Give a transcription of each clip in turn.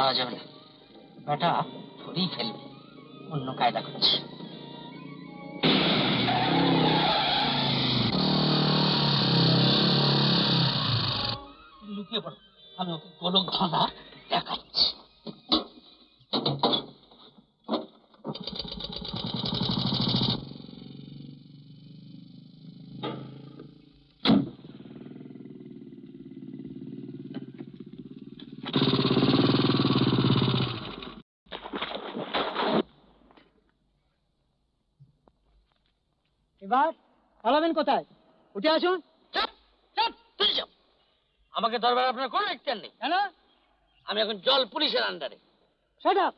যাওয়া যাবে না, বেটা ধরেই ফেলবে। অন্য কায়দা করছে। লুকিয়ে পড়ো, আমি ওকে গোলক ধাঁধা দেখাচ্ছি। এবার পালাবেন কোথায়? উঠে আসুন। আমাকে দরবার আপনার কোনো এখতিয়ার নেই। কেন? আমি এখন জল পুলিশের আন্ডারে। Shut up.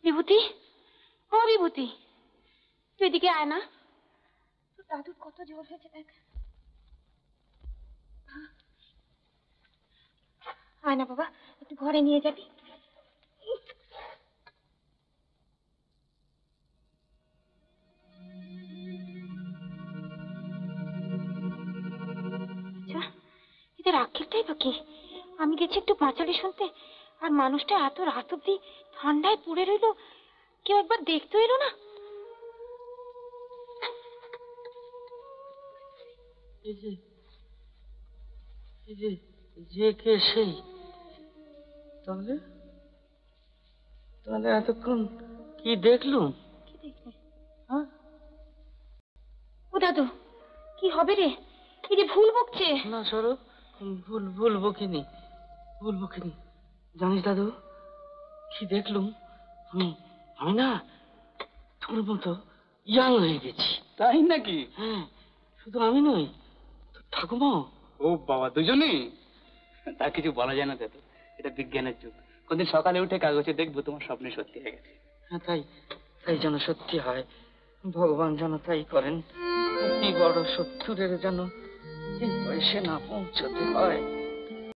বিভূতি, ও বিভূতি, তুই এদিকে আয় না। তোর দাদুর কত জ্বর হয়েছে দেখ। আয় না বাবা, একটু ঘরে নিয়ে যাবি। আচ্ছা, এদের আক্ষেপটাই বা কি? আমি গেছি একটু পাঁচালি শুনতে, আর মানুষটা এত রাত অব্দি ঠান্ডায় পড়ে রইল, কেউ একবার দেখতে এলো না। যে কে সেই? তাহলে তাহলে এতক্ষণ কি দেখলুম? কি দেখলে? হ্যাঁ ও দাদু, কি হবে রে? এই যে ভুল বকছে। না সরো, ভুল বকিনি। জানিস দাদু কি দেখলুম? আমি না তোর মতো ইয়াং হয়ে গেছি। তাই নাকি? হ্যাঁ, শুধু আমি নই, তোর ঠাকুমাও। ও বাবা, দুজনেই? তা কিছু বলা যায় না দাদু, এটা বিজ্ঞানের যুগ। কোনদিন সকালে উঠে কাগজে দেখবো তোমার স্বপ্নে সত্যি হয়ে গেছে। হ্যাঁ, তাই যেন সত্যি হয়, ভগবান যেন তাই করেন। অতি বড় শত্রুরের যেন এই বয়সে না পৌঁছতে হয়।